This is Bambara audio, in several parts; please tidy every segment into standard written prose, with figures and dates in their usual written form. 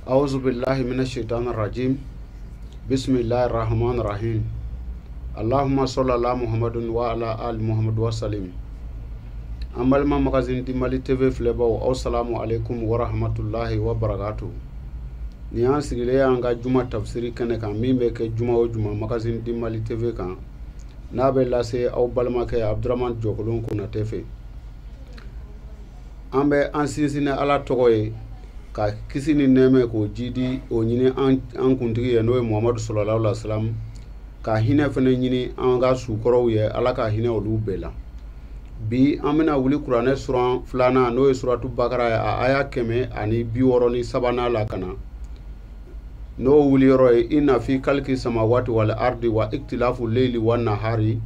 أعوذ بالله من الشيطان الرجيم بسم الله الرحمن الرحيم اللهم صل على محمد وعلى آل محمد وسلم أمال ما مغازين دي مالي تيفي فلباو السلام عليكم ورحمة الله وبركاته نيان سيغلي انغا جمعة تفسيري كنك ميمي كي جمعة وجمعة مغازين دي مالي تيفي كان نابي لاسي أو بالما كي عبد الرحمن جوكولون كنا تيفي أمبي أنسيسيني على توغوي ka kisi ni neme ko jidi o nyini an kuntigi ya noe Muhammadu sallallahu alaihi wasallam ka hine fene nyini an ga sukoro ye ala ka hine olu bela bi amina wuli Qur'ane sura fulana noe suratu Bakara ya aya keme ani biworo ni sabana la kana no wuli roe inna fi kalki samawati wal ardi wa iktilafu layli wan nahari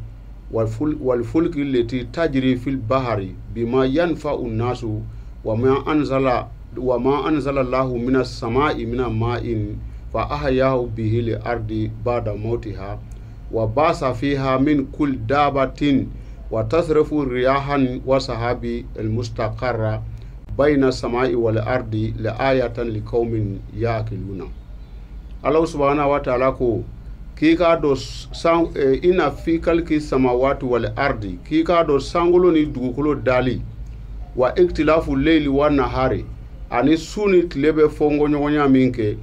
wal fulki lati tajri fil bahari bima yanfa'u nasu وما أنزل الله من السماء من ماء فأحياه به الأرض بعد موتها وبعث فيها من كل دابة وتصرف الرياح وسحاب المستقر بين السماء والأرض لآية لقوم يعقلون الله سبحانه وتعالى kika do ina fi kalki samawati wal ardi kika do sangulo ni dugukolo dali wa iktilafu layli wan nahari ani suni tilebe fongo nyogonya minke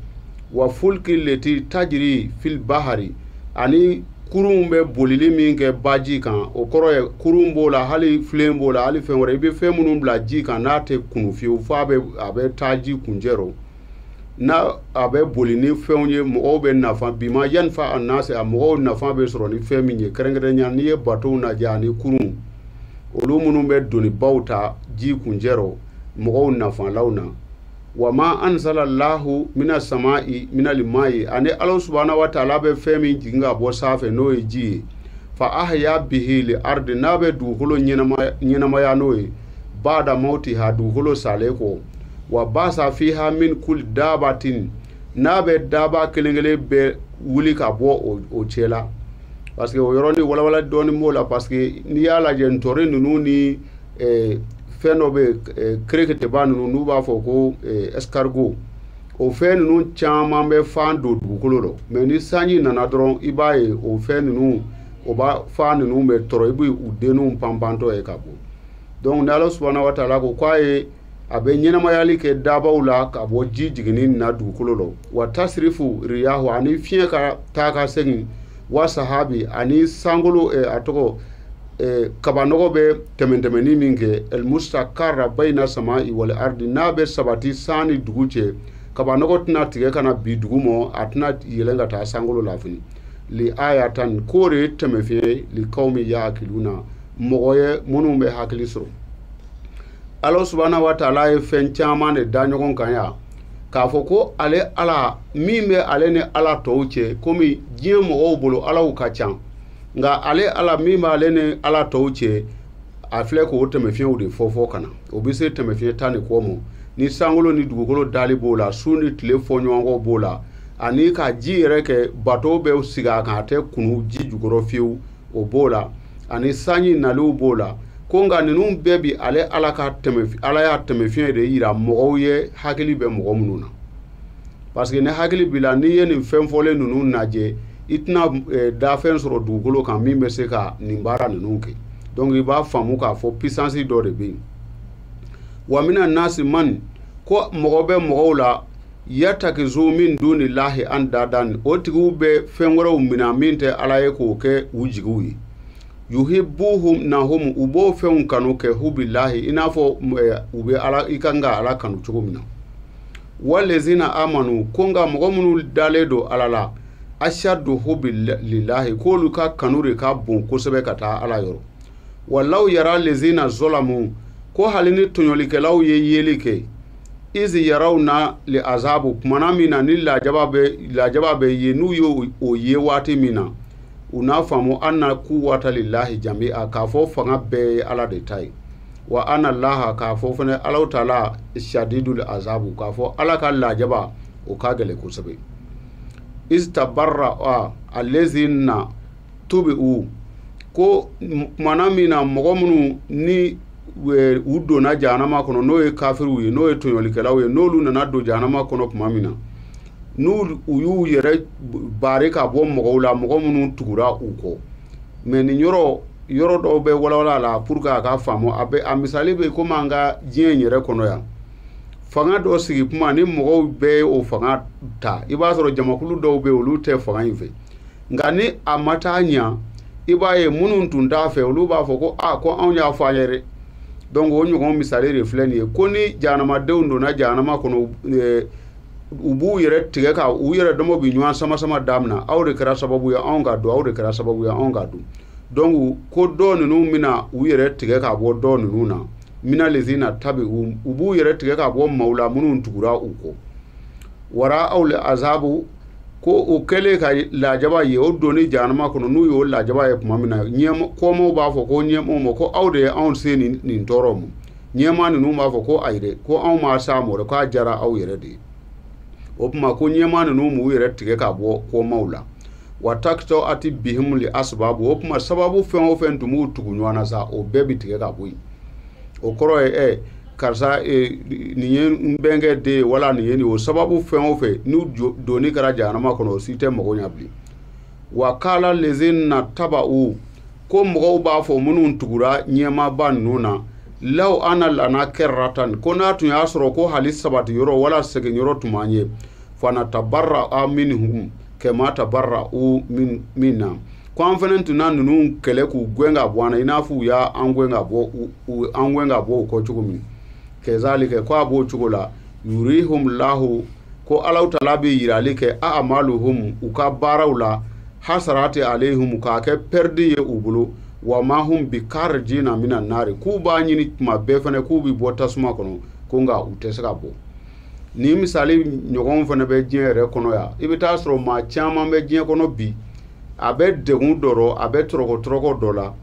wa fulki leti tajiri fil bahari ani kurumbe bolili minke baji kan o koro ye kurumbo la hali flembo la hali fenwore ibe femunum bla ji kan na te kunufi ufa abe taji kunjero na abe bolini fenye mo be nafa bima yanfa annase amo nafa be soro ni feminye kerengere nya ni bato na jani kurum olu munum be doni bauta ji kunjero mo nafa launa wama anzala Allahu mina samai mina limai ane Allah subhanahu wa ta'ala be femi jinga bo safe no eji fa ahya bihi li ardi nabe duhulo nyinama ya noe bada mauti ha duhulo saleko wa basa fiha min kul dabatin nabe daba kelengele be wuli ka bo o chela parce que o yoroni wala doni mola parce que ni yala je ntore nunu ni feno be krekete banu nu ba fo ko escargot o fen nu chama be fando dugukolo me ni sanyi nana dron ibaye o fen nu o ba fan nu me toro ibu udenu pampanto e kabo donc nalo subhanahu wa ta'ala ko kwae abe nyina mayali ke dabawla ka bo jijigini na dugukolo wa tasrifu riyahu ani fien ka taka sengi wa sahabi ani sangolo atoko kabanogo be tementemeni minge el mustaqarra bayna samai wal ardi nabe sabati sani duguche kabanogo tina tige kana bi dugumo atna yelenga ta sangolo lafini li ayatan kore temefe li qaumi yaqiluna mogoye munu be haklisro Allah subhanahu wa ta'ala e fen chama ne danyogon kanya ka foko ale ala mime ale ne ala towche komi jemo obolo ala ukachan nga ale ala mima lene ala towche afle ko temefian de fofo kana obise temefian tane komo ni sangolo ni dugukolo dali bola suni telefonyo ngo bola ani ka jire ke bato be siga kan te kunu ji jugoro fiu o bola ani sanyi nalu bola konga ninum bebi ale ala ka temefi ala ya temefian de ira mogoye hakili be mogomnuna parce que ne hakili bila ni yeni femfole nunu naje itna dafen soro dugukolo kan min be se ka nimbara nunke donc iba famu ka fo puissance do de be wa mina nasi man ko mogobe mogola yatakizu min dunillahi an dadan otigu be fenworo mina minte alaye ko ke wujigu yuhibbuhum nahum ubo fen kanu ke hubillahi inafo ube ala ikanga ala kanu chugumina walezina amanu konga mogomunu daledo alala ashadu hubi lillahi kolu ka kanure ka bon kosebe kata ala yoro wallahu yara lezina zolamu ko halini tunyolikelaw ye yelike izi yarawna li azabu kumana mina ni la jababe yenu yo o ye wati mina unafamu anna quwwata lillahi jami'a ka fo fanga be ala de tai wa anna allaha ka fo fane ala taala shadidul azabu ka fo ala ka la jaba o ka gele kosebe istabarra allazina tubu ko manamina mogomunu ni u donna jahanama kɔnɔ n'o ye kafiriw ye n'o ye tɔɲɔlikɛlaw ye n'olu nana don jahanama kɔnɔ tuma min na n'u y'u yɛrɛ baari ka bɔ mɔgɔw la mɔgɔ minnu tugura u kɔ mais nin yɔrɔ dɔw bɛ walawala la pour que a ka faamu a misali bɛ komi an ka diɲɛ in yɛrɛ kɔnɔ yan fanga dɔ sigi kuma ni mɔgɔw bɛɛ ye o fanga ta i b'a sɔrɔ jamakulu dɔw bɛ yen olu tɛ fanga in fɛ nka ni a ma taa ɲa i b'a ye minnu tun t'a fɛ olu b'a fɔ ko ko anw y'a fɔ an ye dɛ donc o ɲɔgɔn misali de filɛ nin ye ko ni jahanamadenw donna jahanama kɔnɔ u b'u yɛrɛ tigɛ ka u yɛrɛ dama bi ɲɔgɔn sama daminɛ aw de kɛra sababu ye anw ka don aw de kɛra sababu ye anw ka don donc ko dɔ ninnu bɛna u yɛrɛ tigɛ ka bɔ dɔ ninnu na mina lezina tabi u b'u yɛrɛ tigɛ ka bɔ maaw la minnu tugura u kɔ wara aw le azabu ko o kɛlen ka lajaba ye o donni jahanama kɔnɔ n'u y'o lajaba ye tuma min na kɔmaw b'a fɔ ko ɲɛmaaw ma ko aw de ye anw se nin tɔɔrɔ ma ɲɛmaa ninnu b'a fɔ ko ayi dɛ ko anw ma s'a ma dɛ k'a diyara aw yɛrɛ de ye o tuma ko ɲɛmaa ninnu m'u yɛrɛ tigɛ ka bɔ kɔmaw la wa takitɔ ati bihim li asbabu o tuma sababu fɛn o fɛn tun b'u tugu ɲɔgɔn na sa o bɛɛ bi tigɛ ka bɔ yen o kɔrɔ ye karisa nin ye n bɛnkɛ den wala nin ye nin o sababu fɛn o fɛn n'u donni kɛra jahanama kɔnɔ o si tɛ mɔgɔw ɲɛ bilen wa kala lezina taba'u ko mɔgɔw b'a fɔ minnu tugura ɲɛmaaba ninnu na law ana lana kɛratan ko n'a tun y'a sɔrɔ ko hali sabati yɔrɔ wala segin yɔrɔ tun b'an ye fana tabarra minhum kɛma tabarra minna ko an fana tun na ninnu kɛlɛ k'u gɛn ka bɔ an na i n'a fɔ u y'an gɛn ka bɔ u kɔ cogo min kɛzalike ko a b'o cogo la yurihum lahu ko Allahu taala bɛ yirali kɛ a'maluhum u ka baaraw la hasarati alaihim k'a kɛ perdi ye u bolo wa ma hum bi karjina minan nari k'u b'a ɲini tuma bɛɛ fana k'u bi bɔ tasuma kɔnɔ ko nka u tɛ se ka bɔ ni misali ɲɔgɔn fana bɛ diɲɛ yɛrɛ kɔnɔ yan i bɛ taa sɔrɔ maa caman bɛ diɲɛ kɔnɔ bi a bɛ degun dɔ rɔ a bɛ tɔrɔkɔ dɔ la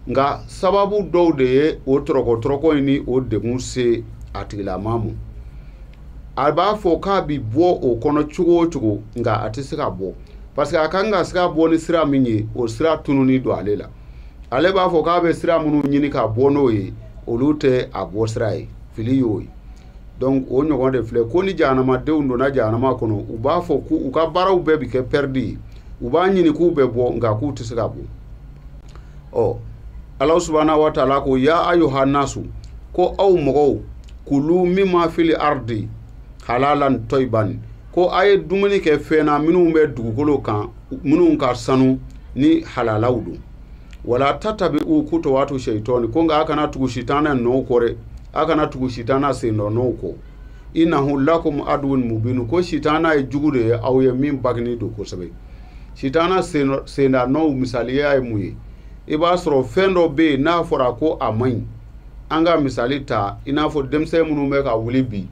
nka sababu dɔw de ye o tɔrɔkɔ in ni o degun se a tigilama ma a b'a fɔ k'a bi bɔ o kɔnɔ cogo o cogo nka a tɛ se ka bɔ parce que a kan ka se ka bɔ ni sira min ye o sira tununi don ale la ale b'a fɔ k'a bɛ sira minnu ɲini ka bɔ n'o ye olu tɛ a bɔ sira ye fili y'o ye donc o ɲɔgɔn de filɛ ko ni jahanamadenw donna jahanama kɔnɔ u b'a fɔ ko u ka baaraw bɛɛ bi kɛ perdi ye u b'a ɲini k'u bɛ bɔ nka k'u tɛ se ka bɔ Allahu subhanahu wa ta'ala ko ya ayyuhan nasu ko aw mɔgɔw kulu mimma fil ardi halalan tayyiban ko a ye dumuni kɛ fɛn na minnu bɛ dugukolo kan minnu ka sanu ni halalaw don wala tatabi'u kutuwatu shaytani ko nka a kana tugu sitana nɔ kɔ dɛ a kana tugu sitana sen dɔ nɔ kɔ innahu lakum aduwwun mubin ko sitana ye jugu de ye aw ye min bagini don kosɛbɛ sitana sen da nɔ misaliya ye mun ye i b'a sɔrɔ fɛn dɔ bɛ yen n'a fɔra ko a man ɲi an ka misali ta i n'a fɔ denmisɛn minnu bɛ ka wuli bi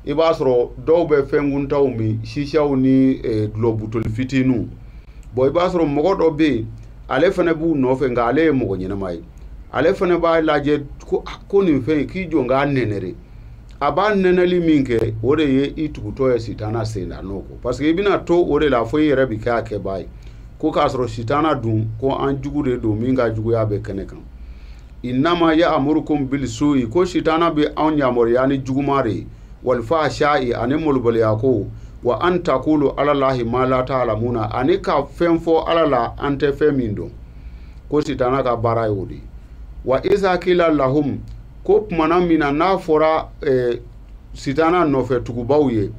i b'a sɔrɔ dɔw bɛ fɛn kuntaw min sisiyaw ni dulɔ butoli fitininw bon i b'a sɔrɔ mɔgɔ dɔ bɛ yen ale fana b'u nɔfɛ nka ale ye mɔgɔ ɲɛnama ye ale fana b'a lajɛ ko nin fɛn k'i jɔ k'a nɛnɛ a b'a nɛnɛli min kɛ o de ye i tugutɔ ye sitana sen da n'o kɔ parce que i bɛna to o de la fo i yɛrɛ bi kɛ a kɛbaa ye ko k'a sɔrɔ sitana dun ko an jugu de don min ka juguya bɛ kɛnɛ kan innama ya'murukum bil su'i ko sitana bɛ anw yamaruya ni juguman de ye wal fahsha'i ani malobaliya ko wa an taqulu ala Allahi ma la ta'lamuna ani ka fɛn fɔ ala la an tɛ fɛn min dɔn ko sitana ka baara ye o de wa iza qila lahum ko tumana min na n'a fɔra sitana nɔfɛ tugubaw ye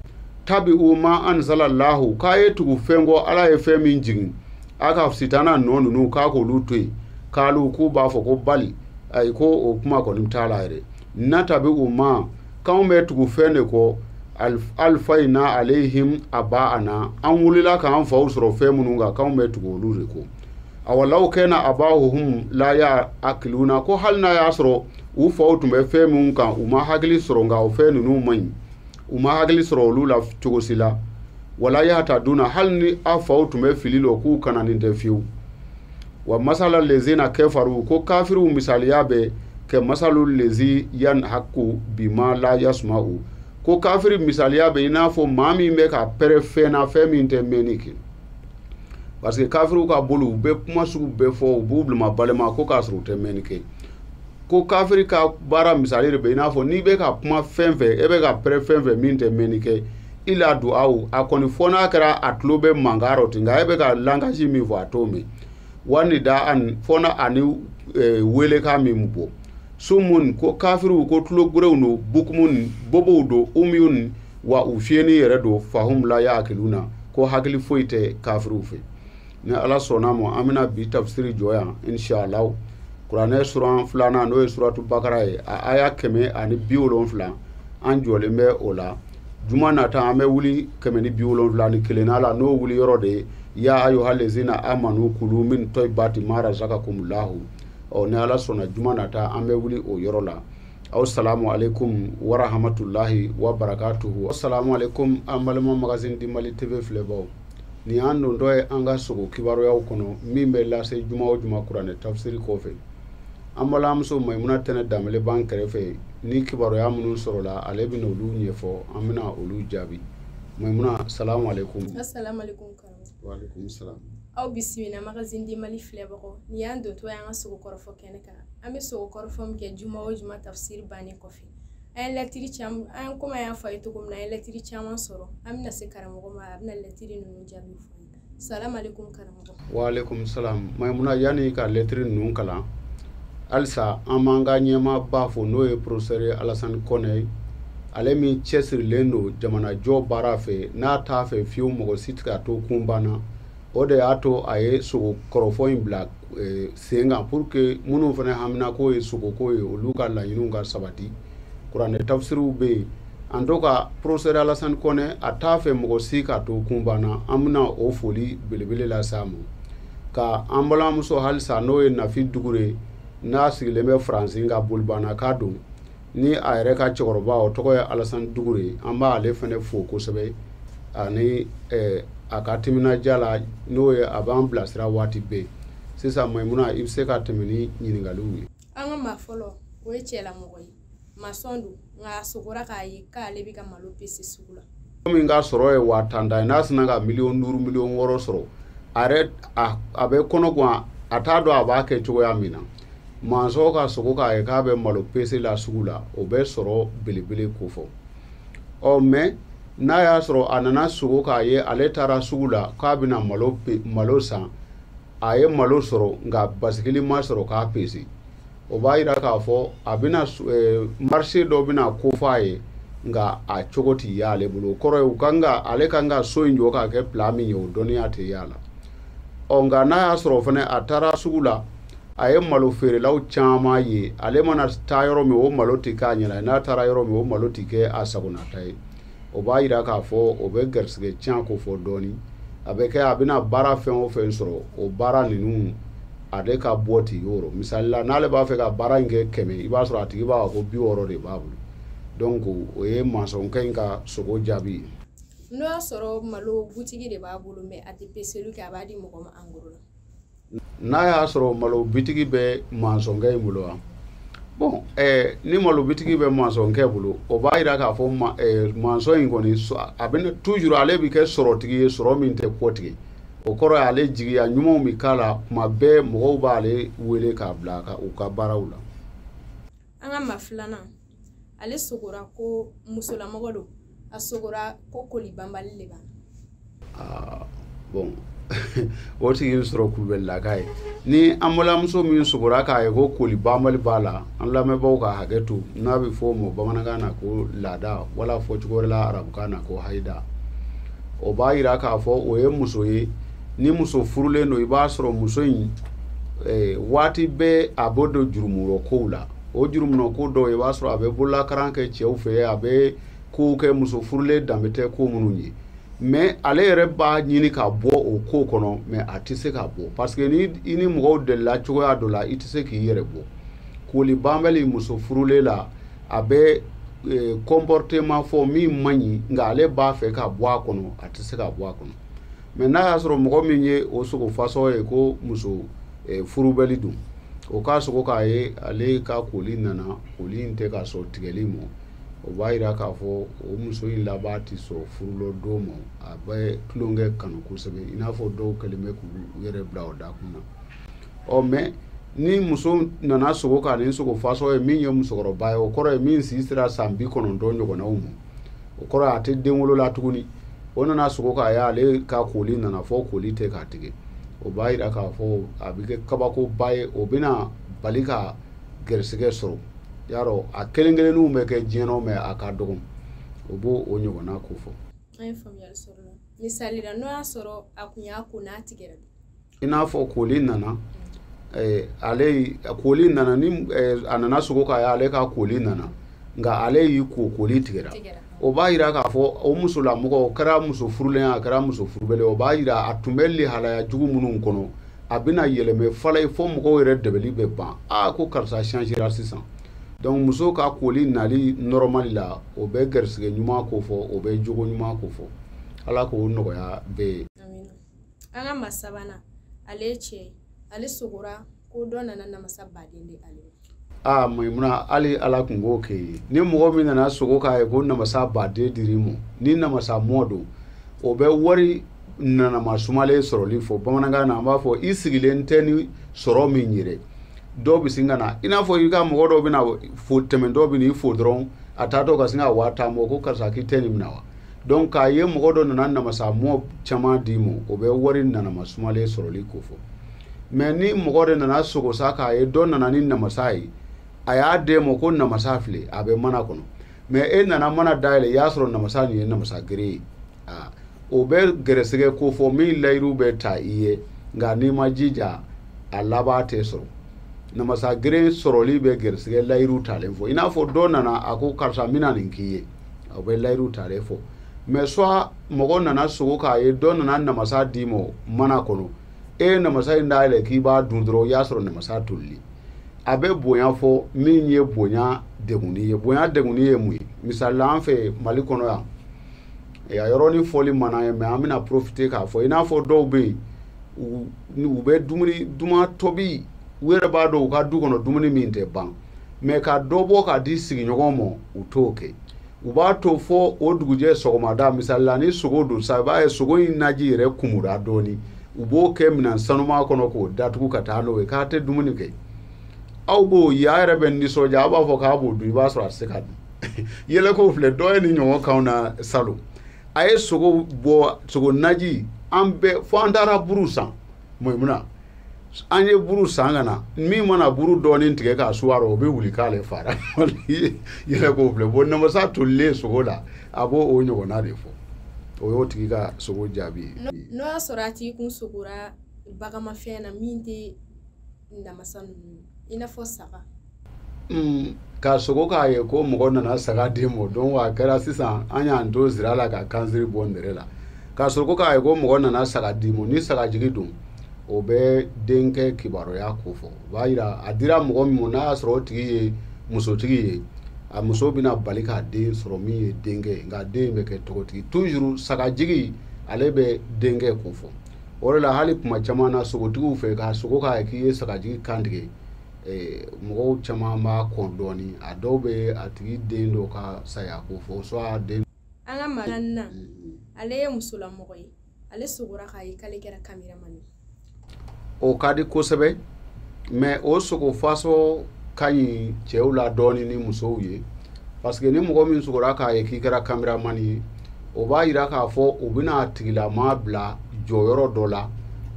tabi'u ma anzalallahu k'a ye tugu fɛn kɔ ala ye fɛn min jigin a ka sitana nɔ ninnu k'a k'olu to yen k'alu k'u b'a fɔ ko bali ayi ko o kuma kɔni t'a la yɛrɛ na tabi'u ma k'anw bɛ tugu fɛn de kɔ alfayna alayhim aba'ana an wulila k'an faw sɔrɔ fɛn minnu kan k'anw bɛ tugu olu de kɔ awalaw kɛna aba'uhum la ya'qiluna ko hali n'a y'a sɔrɔ u faw tun bɛ fɛn minnu kan u ma hakili sɔrɔ nka o fɛn ninnu man ɲi u ma hakili sɔrɔ olu la cogo si la wala yahtaduna hali ni a faw tun bɛ fili la k'u kana nin tɛ fiyewu wa masala lezina kafaru ko kafiru misaliya bɛ kɛ masalu lezi yanhaku bima la yasma'u ko kafiri misaliya bɛ i n'a fɔ maa min bɛ ka pɛrɛ fɛn na fɛn min tɛ mɛnni kɛ parce que kafiru ka bolo u bɛ kuma sugu bɛɛ fɔ u b'u bilama balima ko k'a sɔrɔ u tɛ mɛnni kɛ ko kafiri ka baara misali de bɛ i n'a fɔ n'i bɛ ka kuma fɛn fɛn e bɛ ka pɛrɛ fɛn fɛn min tɛ mɛnni kɛ i la don aw a kɔni fɔ n'a kɛra a tulo bɛ mankan rɔ ten nka e bɛ ka langage min fɔ a t'o mɛn wani da an fɔ na ani welekan min bɔ sumun ko kafiriw ko tulo gurew don bukumun bobow don umiyun wa u fiyɛni yɛrɛ don fahum la ya'qiluna ko hakili foyi tɛ kafiriw fɛ ni ala sɔnna ma an bɛna bi tafsiri jɔ yan inshallah kuranɛ sura filanan n'o ye suratu bakara ye a aya 170 an jɔlen bɛ o la juma nata an bɛ wuli 171 n'ala n'o wuli yɔrɔ de ya ayyuhal lezina amanu kulu min tayyibati ma razaqakumullahu ni ala sɔnna juma nata an bɛ wuli o yɔrɔ la assalamu alaikum wa rahmatullahi wa barakatuhu assalamu alaikum an balima magazine di Mali TV filɛbaw ni an don dɔ ye an ka sogo kibaruyaw kɔnɔ min bɛ lase juma o juma kuranɛ tafsiri kɔfɛ an balimamuso Maimuna Tɛnɛ Danbele b'an kɛrɛfɛ ni kibaruya minnu sɔrɔla ale bɛna olu ɲɛfɔ an bɛna olu jaabi Maimuna salamu alaikum. Assalamu alaikum karamɔgɔ. Wa alaikum salam. Aw bisimila magazine di Mali filɛbagaw ni y'an don to y'an ka sogo kɔrɔfɔ kɛnɛ kan an bɛ sogo kɔrɔfɔ min kɛ juma o juma tafsiri bannen kɔfɛ an ye latiri caman an komi an y'a fɔ a ye cogo min na an ye latiri caman sɔrɔ an bɛna se karamɔgɔ ma a bɛna latiri ninnu jaabi fɔ an ye. Salamu alaikum karamɔgɔ. Wa alaikum salam. Maimuna yani ka latiri ninnu kalan alisa an b'an ka ɲɛmaaba fo n'o ye professeur Alassane Kone ale min cɛsirilen don jamanajɔ baara fɛ n'a t'a fɛ fiyewu mɔgɔ si tɛ ka to kun banna o de y'a to a ye sogo kɔrɔfɔ in bila sen kan pour que minnu fana hamina k'o ye sogoko ye olu ka laɲiniw ka sabati kuranɛ tafsiriw bɛ yen en tout cas professeur Alassane Kone a t'a fɛ mɔgɔ si ka to kun banna an bɛna o foli belebele lase a ma ka an balimamuso halisa n'o ye Nafi Dugure n'a sigilen bɛ Faransi ka bolibana k'a don ni a yɛrɛ ka cɛkɔrɔba o tɔgɔ ye Alassane Dugure an b'ale fana fo kosɛbɛ ani a ka timinadiya la n'o ye a b'an bilasira waati bɛɛ sisan Maimuna i bɛ se ka tɛmɛ ni ɲininkaliw ye. An ka maa fɔlɔ o ye cɛlamɔgɔ ye masɔn don nka a sogora k'a ye k'ale bɛ ka malo pese sugu la. Komi ka sɔrɔ ye 50 ye n'a sina ka 5 miliyɔn 6 sɔrɔ a yɛrɛ a bɛ kɔnɔ gan a t'a dɔn a b'a kɛ cogoya min na masɔn ka sogo k'a ye k'a bɛ malo pese la sugu la o bɛ sɔrɔ belebele ko fɔ mais n'a y'a sɔrɔ a nana sogo k'a ye ale taara sugu la k'a bɛna malo san a ye malo sɔrɔ nka basikili ma sɔrɔ k'a pese o b'a jira k'a fɔ a bɛna marché dɔ bɛna ko f'a ye nka a cogo tɛ ye ale bolo o kɔrɔ ye ale kan ka so in jɔ k'a kɛ plat min ye o dɔnniya tɛ ye a la nka n'a y'a sɔrɔ fana a taara sugu la a ye malo feerelaw caman ye ale mana taa yɔrɔ min o malo tɛ k'a ɲɛna n'a taara yɔrɔ min o malo tɛ kɛ a sagonata ye o b'a jira k'a fɔ o bɛ garisɛgɛ tiɲɛ ko fɔ dɔɔni a bɛ kɛ a bɛna baara fɛn o fɛn sɔrɔ o baara ninnu ale ka bɔ tɛ yɔrɔ misali la n'ale b'a fɛ ka baara in kɛ 100 i b'a sɔrɔ a tigi b'a fɔ ko 60 de b'a bolo donc o ye masɔnkɛ in ka sogo jaabi ye. N'o y'a sɔrɔ malo butigi de b'a bolo mais a tɛ peseli kɛ a b'a di mɔgɔ ma en gros la. N'a y'a sɔrɔ malo bitigi bɛ masɔnkɛ in bolo wa bon ni malo bitigi bɛ masɔnkɛ bolo o b'a jira k'a fɔ masɔn in kɔni a bɛ toujours ale bɛ kɛ sɔrɔtigi ye sɔrɔ min tɛ kɔtigi o kɔrɔ ye ale jigiya ɲumanw bɛ k'a la kuma bɛɛ mɔgɔw b'ale wele k'a bila u ka baaraw la. An ka maa filanan ale sogora ko musolamɔgɔ don a sogora ko koli banbali de b'a. Bon o tigi sɔrɔ kulubɛlila k'a ye ni an balimamuso min sogora k'a ye ko koli banbali b'a la an lamɛnbaaw ka hakɛ to n'a bɛ fɔ o ma bamanankan na ko laada wala fɔ cogo wɛrɛ la arabukan na ko hayida o b'a jira k'a fɔ o ye muso ye ni muso furulen don i b'a sɔrɔ muso in waati bɛɛ a b'o don jurumurɔ kow la o jurumurɔ ko dɔw i b'a sɔrɔ a bɛ bololakaran kɛ cɛw fɛ a bɛ kow kɛ muso furulen danbe tɛ ko minnu ye mais ale yɛrɛ b'a ɲini ka bɔ o ko kɔnɔ mais a tɛ se ka bɔ parce que ni i ni mɔgɔw delila cogoya dɔ la i tɛ se k'i yɛrɛ bɔ koli banbali muso furulen la a bɛ comportement fɔ min man ɲi nka ale b'a fɛ ka bɔ a kɔnɔ a tɛ se ka bɔ a kɔnɔ mais n'a y'a sɔrɔ mɔgɔ min ye o sogo fasɔ ye ko muso furubɛli don o k'a sogo k'a ye ale ka koli nana koli in tɛ ka sɔn tigɛli ma o b'a jira k'a fɔ o muso in laban tɛ sɔn furulɔ don ma a bɛ tulonkɛ kanu kosɛbɛ i n'a fɔ dɔw kɛlen bɛ k'u yɛrɛ bila o da kun na mais ni muso nana sogo ka ni sogo faso ye min ye musokɔrɔba ye o kɔrɔ ye min si sera san 90 ɲɔgɔnnaw ma o kɔrɔ a tɛ den wolola tuguni o nana sogo ka ye ale ka koli nana fɔ koli tɛ k'a tigɛ o b'a yira k'a fɔ a bɛ kɛ kabakoba ye o bɛna bali ka gɛrisigɛ sɔrɔ yarɔ a kelen-kelenninw bɛ kɛ diɲɛnaw mɛ a ka dɔgɔn o b'o o ɲɔgɔnna ko fɔ. An ye faamuyali sɔrɔ la misali la n'o y'a sɔrɔ a kun y'a ko n'a tigɛra i n'a fɔ koli nana ale koli nana ni a nana sogo ka ye ale ka koli nana nka ale y'i ko koli tigɛra o b'a yira k'a fɔ o musolamɔgɔ o kɛra muso furulen a kɛra muso furubɛlen o b'a yira a tun bɛ lihalaya jugu minnu kɔnɔ a bɛna yɛlɛmɛ fala ye fo mɔgɔw yɛrɛ dɛbɛli bɛ ban ko karisa changera sisan donc muso ka koli nali normal la o bɛ gɛrisigɛ ɲuman ko fɔ o bɛ jogo ɲuman ko fɔ ala k'o nɔgɔya bɛɛ ye. Amina. An ka maa sabanan ale ye cɛ ye ale sogora ko dɔ nana namasa baden de ale Maimuna hali ala kun k'o kɛ ye ni mɔgɔ min nana sogo k'a ye ko namasa baden dir'i ma ni namasa mɔ don o bɛ wari nanama sumalen sɔrɔli fɔ bamanankan na an b'a fɔ i sigilen tɛ ni sɔrɔ min yɛrɛ dɔw bɛ sin ka na i n'a fɔ i ka mɔgɔ dɔw bɛna fo tɛmɛ dɔw bɛ n'i fo dɔrɔn a taatɔ ka sin ka waa tan bɔ ko karisa k'i tɛ nin minɛ wa donc k'a ye mɔgɔ dɔ nana namasa mɔ caman d'i ma o bɛ wari nanama sumalen sɔrɔli ko fɔ mais ni mɔgɔ de nana sogo sa k'a ye dɔ nana ni namasa ye a y'a d'e ma ko namasa filɛ a bɛ mana kɔnɔ mais e nana mana dayɛlɛ i y'a sɔrɔ namasa nin ye namasa gere ye o bɛ gɛrɛsɛgɛ ko fɔ min layiru bɛ ta i ye nka n'i ma jija a laban tɛ sɔrɔ namasa gere sɔrɔli bɛ gɛrɛsɛgɛ layiru talen fɔ i n'a fɔ dɔ nana a ko karisa mina nin k'i ye o bɛ layiru talen fɔ mais soit mɔgɔ nana sogo k'a ye dɔ nana namasa d'i ma mana kɔnɔ e namasa in dayɛlɛ k'i b'a dun dɔrɔn i y'a sɔrɔ namasa tolili a bɛ bonya fɔ min ye bonya degunni ye bonya degunni ye mun ye misali la an fɛ Mali kɔnɔ yan a yɔrɔnin fɔli mana ye mais an bɛna profiter k'a fɔ i n'a fɔ dɔw bɛ yen u bɛ duman tobi u yɛrɛ b'a dɔn u ka du kɔnɔ dumuni min tɛ ban mais ka dɔ bɔ k'a di sigiɲɔgɔn ma u t'o kɛ u b'a to fɔ o dugujɛ sɔgɔmada misali la ni sogo don sa i b'a ye sogo in naji yɛrɛ kumura dɔɔni u b'o kɛ minɛn sanuma kɔnɔ k'o datugu ka taa n'o ye k'a tɛ dumuni kɛ aw b'o ye a yɛrɛ bɛ nisɔndiya a b'a fɔ k'a b'o dun i b'a sɔrɔ a tɛ se ka dun yɛlɛko filɛ dɔ ye ni ɲɔgɔn kanw na salon a ye sogo bɔ sogo naji an bɛɛ fo an taara buru san Maimuna an ye buru san ka na min mana buru dɔɔnin tigɛ k'a suwara o bɛ wuli k'ale fara yɛlɛko filɛ bon namasa tolilen sogo la a b'o o ɲɔgɔnna de fɔ o y'o tigi ka sogo jaabi ye. N'o y'a sɔrɔ a tigi kun sogora bagamafɛn na min tɛ namasa ninnu i n'a fɔ saga. Ka sogo k'a ye ko mɔgɔ nana saga di ma donc a kɛra sisan an y'an to zira la ka kansiri bɔ nɛrɛ la ka sogo k'a ye ko mɔgɔ nana saga di ma ni saga jigi don o bɛ denkɛ kibaruya ko fɔ o b'a yira a dira mɔgɔ min ma n'a y'a sɔrɔ o tigi ye musotigi ye a muso bɛna bali k'a den sɔrɔ min ye denkɛ ye nka den bɛ kɛ tɔgɔtigi toujours saga jigi ale bɛ denkɛ ko fɔ o de la hali kuma caman na sogotigiw fɛ ka sogo k'a ye k'i ye saga jigi kan tigɛ mɔgɔw caman b'a kɔn dɔɔni a dɔw bɛ a tigi den dɔ ka saya ko fɔ soit den. An ka maa na ale ye musolamɔgɔ ye ale sogora k'a ye k'ale kɛra cameraman ye. O ka di kosɛbɛ mais o sogo faso ka ɲi cɛw la dɔɔni ni musow ye parce que ni mɔgɔ min sogora k'a ye k'i kɛra cameraman ye o b'a yira k'a fɔ u bɛna a tigilama bila jɔyɔrɔ dɔ la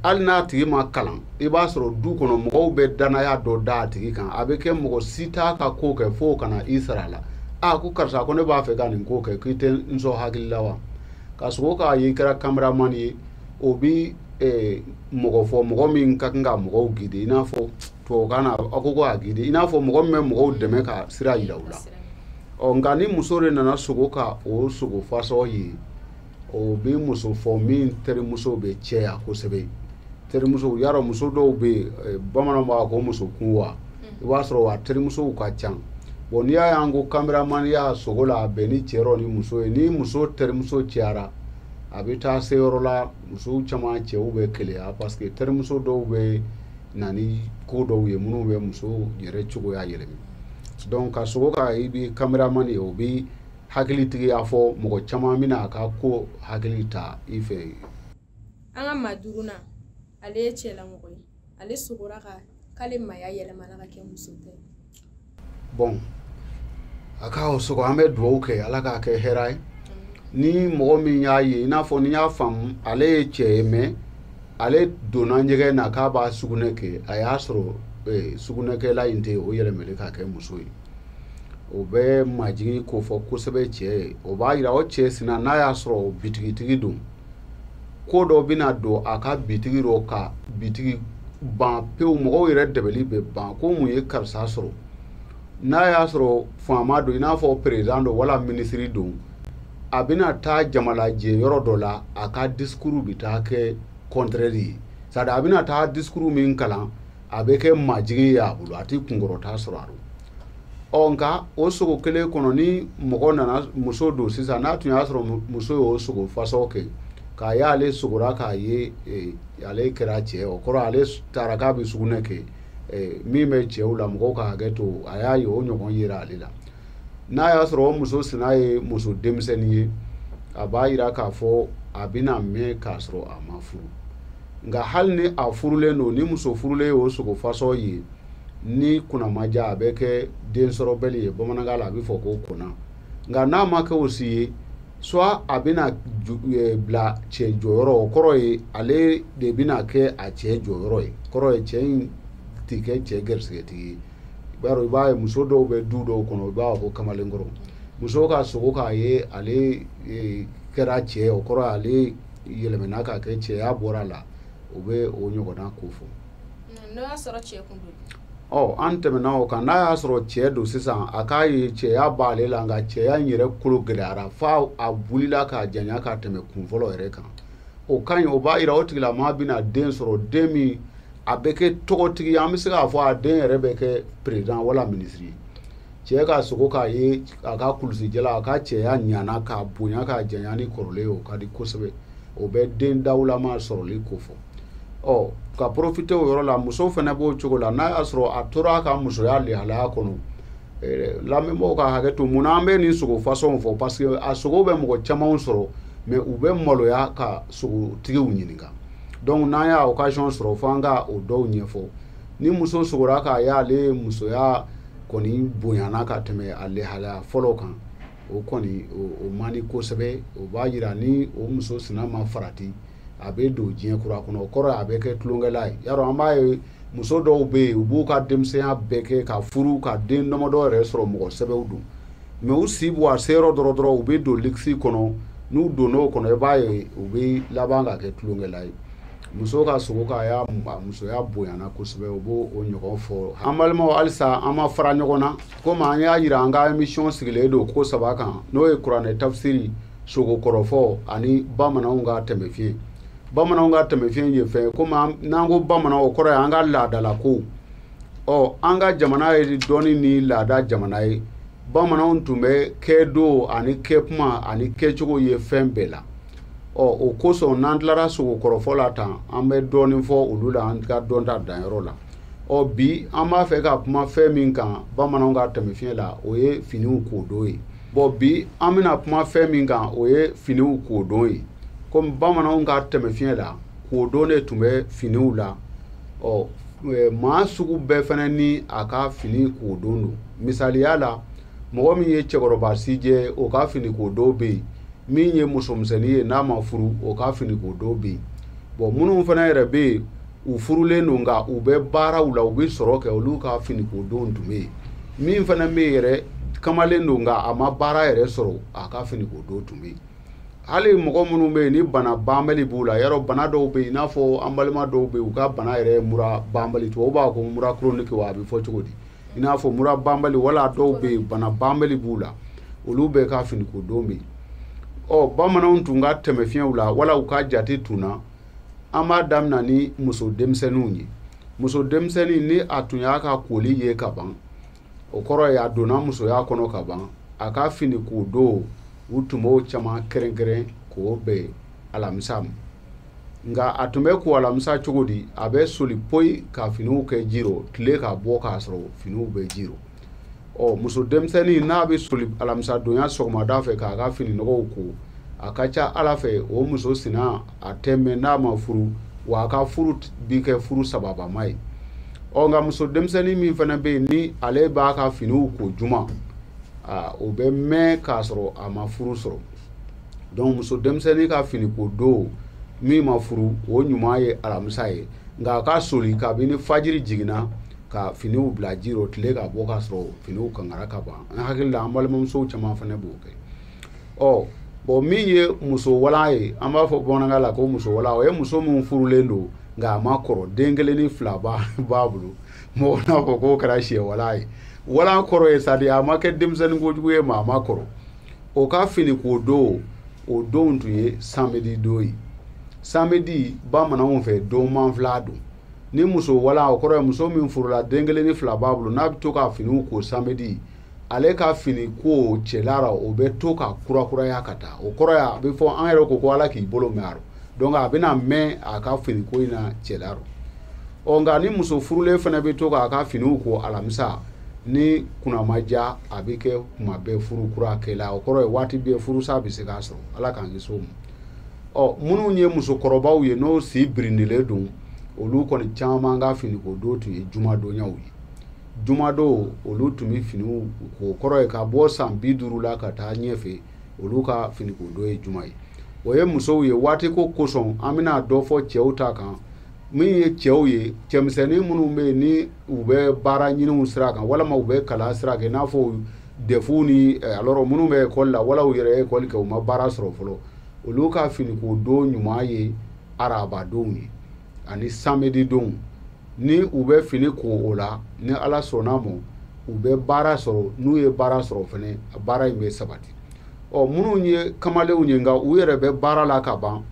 hali n'a tigi ma kalan i b'a sɔrɔ du kɔnɔ mɔgɔw bɛ danaya dɔ da a tigi kan a bɛ kɛ mɔgɔ si t'a ka ko kɛ fo kana i sara la ko karisa ko ne b'a fɛ ka nin ko kɛ k'i tɛ n sɔn hakili la wa ka sogo k'a ye i kɛra cameraman ye o bi mɔgɔ fɔ mɔgɔ min ka kan ka mɔgɔw guide i n'a fɔ tubabukan na a ko a guide i n'a fɔ mɔgɔ min bɛ mɔgɔw dɛmɛ ka sira yira u la nka ni muso de nana sogo ka o sogo fasɔ ye o bɛ muso fɔ min terimuso bɛ cɛya kosɛbɛ terimuso yarɔ muso dɔw bɛ yen bamananw b'a ko muso kun wa i b'a sɔrɔ a terimusow ka ca bon n'i y'a y'an ko cameraman y'a sogo la a bɛn ni cɛ yɔrɔ ni muso ye ni muso terimuso cɛyara a bɛ taa se yɔrɔ la musow caman cɛw bɛ keleya parce que terimuso dɔw bɛ na ni ko dɔw ye minnu bɛ muso yɛrɛ cogoya yɛlɛma donc ka sogo ka i bɛ cameraman ye o bɛ hakili tigiya fɔ mɔgɔ caman bɛna a ka ko hakili ta i fɛ. An ka maa duurunan ale ye cɛlamɔgɔ ye ale sogora ka k'ale maya yɛlɛmana ka kɛ muso tɛ. Bon, a ka o sogo an bɛ dugawu kɛ Ala k'a kɛ hɛrɛ ye. Ni mɔgɔ min y'a ye i n'a fɔ ni y'a faamu ale ye cɛ ye mais ale donna ɲɛgɛn na k'a b'a sugunɛ kɛ a y'a sɔrɔ sugunɛkɛla in tɛ o yɛlɛmɛli k'a kɛ muso ye. O bɛ majigin ko fɔ kosɛbɛ cɛ ye. O b'a yira o cɛ sina n'a y'a sɔrɔ bitigitigi don ko dɔ bɛna don a ka bitigi rɔ ka bitigi ban pewu mɔgɔw yɛrɛ dɛbɛli bɛ ban ko mun ye karisa sɔrɔ n'a y'a sɔrɔ faama don i n'a fɔ président don wala minisiri don a bɛna taa jamalajɛ yɔrɔ dɔ la a ka discours bɛ taa kɛ contraire ye c'est à dire a bɛna taa discours min kalan a bɛ kɛ majigin ye a bolo a tɛ kunkɔrɔta sɔrɔ a rɔ. Nka o sogo kelen kɔnɔ ni mɔgɔ nana muso don sisan n'a tun y'a sɔrɔ muso y'o sogo fasɔ kɛ k'a ye ale sogora k'a ye ale kɛra cɛ o kɔrɔ ale taara k'a bɛ sugunɛ kɛ min bɛ cɛw la mɔgɔw ka hakɛ to a y'a ye o ɲɔgɔn yera ale la n'a y'a sɔrɔ o muso sina ye muso denmisɛnnin ye a b'a yira k'a fɔ a bɛna mɛn k'a sɔrɔ a ma furu nka hali ni a furulen don ni muso furulen y'o sogo fasɔ ye ni kunnamaja a bɛ kɛ den sɔrɔbɛli ye bamanankan la a bɛ fɔ ko kunna nka n'a ma kɛ o si ye soit a bɛna bila cɛ jɔyɔrɔ o kɔrɔ ye ale de bɛna kɛ a cɛ jɔyɔrɔ ye kɔrɔ ye cɛ in tɛ kɛ cɛ gɛrisigɛtigi ye i b'a ye muso dɔw bɛ du dɔw kɔnɔ i b'a fɔ ko kamalenkɔrɔ muso ka sogo k'a ye ale kɛra cɛ o kɔrɔ ale yɛlɛmana ka kɛ cɛya bɔra a la o bɛ o ɲɔgɔnna ko fɔ. N'o y'a sɔrɔ cɛ kun don. An tɛmɛna o kan n'a y'a sɔrɔ cɛ don sisan a k'a ye cɛya b'ale la nka cɛya in yɛrɛ kolo gɛlɛyara f'a wulila k'a janya ka tɛmɛ kun fɔlɔ yɛrɛ kan o ka ɲi o b'a yira o tigilamaa bɛna den sɔrɔ den min a bɛ kɛ tɔgɔtigi an bɛ se k'a fɔ a den yɛrɛ bɛ kɛ président wala minisiri cɛ ka sogo k'a ye a ka kulusijala a ka cɛya ɲana k'a bonya k'a janya ni kɔrɔlen o ka di kosɛbɛ o bɛ den dawulama sɔrɔli ko fɔ ka profiter o yɔrɔ la muso fana b'o cogo la n'a y'a sɔrɔ a tora a ka musoya lehalaya kɔnɔ lamɛnbaaw ka hakɛ to mun na an bɛ nin sogo fasɔnw fɔ parce que a sogo bɛ mɔgɔ camanw sɔrɔ mais u bɛ maloya ka sogotigiw ɲininka donc n'an y'a occasion sɔrɔ fo an ka o dɔw ɲɛfɔ ni muso sogora k'a ye ale musoya kɔni bonyana ka tɛmɛ a lehalaya fɔlɔ kan o kɔni o man di kosɛbɛ o b'a yira ni o muso sina ma farati a bɛ don diɲɛ kura kɔnɔ o kɔrɔ a bɛ kɛ tulonkɛla ye yarɔ an b'a ye muso dɔw bɛ yen u b'u ka denmisɛnya bɛɛ kɛ ka furu ka den damadɔ yɛrɛ sɔrɔ mɔgɔ sɛbɛw don mais u si bɔ a seyɔrɔ dɔrɔn u bɛ don luxe kɔnɔ n'u donn'o kɔnɔ i b'a ye u bɛ laban ka kɛ tulonkɛla ye muso ka sogo k'a y'a musoya bonyana kosɛbɛ u b'o o ɲɔgɔn fɔ an balimaw halisa an ma fara ɲɔgɔn na komi an y'a yira an ka émission sigilen don ko saba kan n'o ye kuranɛ tafsiri sogo kɔrɔfɔ ani bamananw ka tɛmɛfiɲɛ bamananw ka tɛmɛfiɲɛ ye fɛn komi n'an ko bamanan o kɔrɔ ye an ka laadala ko an ka jamana ye dɔɔni ni laada jamana ye bamananw tun bɛ kɛ don ani kɛ kuma ani kɛcogo ye fɛn bɛɛ la o kosɔn n'an tilara sogo kɔrɔfɔ la tan an bɛ dɔɔni fɔ olu la an ka dɔn ta danyɔrɔ la bi an b'a fɛ ka kuma fɛn min kan bamananw ka tɛmɛfiɲɛ la o ye finiw kodon ye bi an bɛna kuma fɛn min kan o ye finiw kodon ye komi bamananw ka tɛmɛfiɲɛ la kodon de tun bɛ finiw la maa sugu bɛɛ fana ni a ka fini kodon don misaliya la mɔgɔ min ye cɛkɔrɔba sijɛ o ka fini kodon bɛ yen min ye musomisɛnnin ye n'a ma furu o ka fini kodon bɛ yen minnu fana yɛrɛ bɛ yen u furulen don nka u bɛ baaraw la u bɛ sɔrɔ kɛ olu ka fini kodon tun bɛ yen min fana bɛ yen yɛrɛ kamalen don nka a ma baara yɛrɛ sɔrɔ a ka fini kodon tun bɛ yen hali mɔgɔ minnu bɛ yen ni bana banbali b'u la yarɔ bana dɔw bɛ yen i n'a fɔ an balima dɔw bɛ yen u ka bana yɛrɛ ye mura banbali tubabu b'a ko mura chronique wa a bɛ fɔ cogo di i n'a fɔ mura banbali wala dɔw bɛ yen bana banbali b'u la olu bɛɛ ka fini kodon bɛ yen bamananw tun ka tɛmɛfiɲɛw la wala u ka jate tunna an b'a daminɛ ni muso denmisɛnninw ye muso denmisɛnnin ni a tun y'a ka koli ye ka ban o kɔrɔ ye a donna musoya kɔnɔ ka ban a ka fini kodon u tun b'o caman kɛrɛnkɛrɛn k'o bɛn alamisa ma nka a tun bɛ ko alamisa cogo di a bɛ soli poyi ka finiw kɛ ji rɔ tile ka bɔ k'a sɔrɔ finiw bɛ ji rɔ muso denmisɛnnin n'a bɛ soli alamisa donya sɔgɔmada fɛ k'a ka fini nɔgɔw ko a ka ca ala fɛ o muso sina a tɛ mɛn n'a ma furu wa a ka furu bi kɛ furu sababama ye o nga muso demseni min fana be ni ale ba ka finiw ko juma o be me ka soro ama furu soro donc muso demseni ka fini ko do mi ma furu o nyuma ye alamisa ye nga ka soli ka bini fajiri jigina ka finiw bila jiro tile ka bɔ ka sɔrɔ finiw kangara ka ban an hakili la an balimamusow caman fana b'o kɛ bon min ye muso wala ye an b'a fɔ bamanankan la ko muso wala o ye muso min furulen don nka a ma kɔrɔ den kelen ni fila b'a bolo mɔgɔ n'a fɔ k'o kɛra sɛ wala ye wala kɔrɔ ye sadi a ma kɛ denmisɛnnin kojugu ye maa ma kɔrɔ o ka fini ko don o don tun ye samedi don ye samedi bamananw fɛ don manfila don ni muso wala o kɔrɔ ye muso min furula den kelen ni fila b'a bolo n'a bɛ to ka finiw ko samedi ale ka fini ko cɛlara o bɛ to ka kurakuraya ka taa o kɔrɔ ye a bɛ fɔ an yɛrɛ ko ala k'i bolo mɛn donc a bɛna mɛn a ka fini ko in na cɛlara nka ni muso furulen fana bɛ to k'a ka finiw ko alamisa ni kunna ma diya a bɛ kɛ kuma bɛɛ furu kura kɛla o kɔrɔ ye waati bɛɛ furusa bɛ se k'a sɔrɔ ala k'an kisi o ma minnu ye musokɔrɔbaw ye n'o si birindilen don olu kɔni caman ka fini ko don tun ye jumadonyaw ye jumadon olu tun bɛ finiw ko kɔrɔ ye ka bɔ san 50 la ka taa ɲɛfɛ olu ka fini ko don ye juma ye o ye musow ye waati ko kosɔn an bɛna dɔ fɔ cɛw ta kan min ye cɛw ye cɛmisɛnnin minnu bɛ yen ni u bɛ baara ɲiniw sira kan walima u bɛ kalan sira kan i n'a fɔ defu ni alors minnu bɛ ekɔli la wala u yɛrɛ ye ekɔli kɛ u ma baara sɔrɔ fɔlɔ olu ka fini ko don ɲuman ye arabadonw ye ani samedi don ni u bɛ fini ko o la ni ala sɔnna ma u bɛ baara sɔrɔ n'u ye baara sɔrɔ fɛnɛ baara in bɛ sabati minnu ye kamalenw ye nka u yɛrɛ bɛ baara la ka ban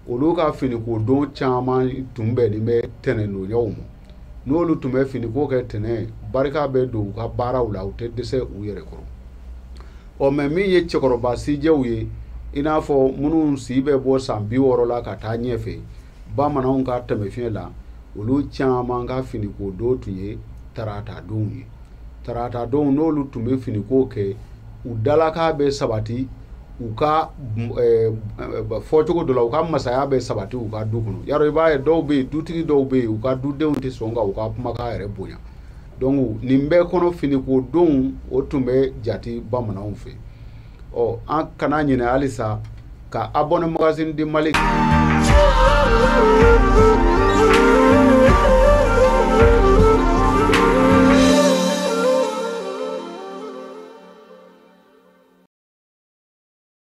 olu ka fini ko don caman tun bɛnnen bɛ tɛnɛndonyaw ma n'olu tun bɛ fini ko kɛ tɛnɛ barika bɛ don u ka baaraw la u tɛ dɛsɛ u yɛrɛ kɔrɔ mɛ min ye cɛkɔrɔba sijɛw ye i n'a fɔ minnu si bɛ bɔ san 60 la ka taa ɲɛfɛ bamananw ka tɛmɛfiɲɛ la olu caman ka fini ko don tun ye tarata don ye tarata don n'olu tun bɛ fini ko kɛ u dalaka bɛ sabati u ka fɔcogo dɔ la u ka masaya bɛ sabati u ka du kɔnɔ yarɔ i b'a ye dɔw bɛ yen dutigi dɔw bɛ yen u ka dudenw tɛ sɔn ka u ka kumakan yɛrɛ bonya donc nin bɛɛ kɔnɔ fini ko don o tun bɛ jate bamananw fɛ an kana ɲinɛ halisa ka abonné magazine di Mali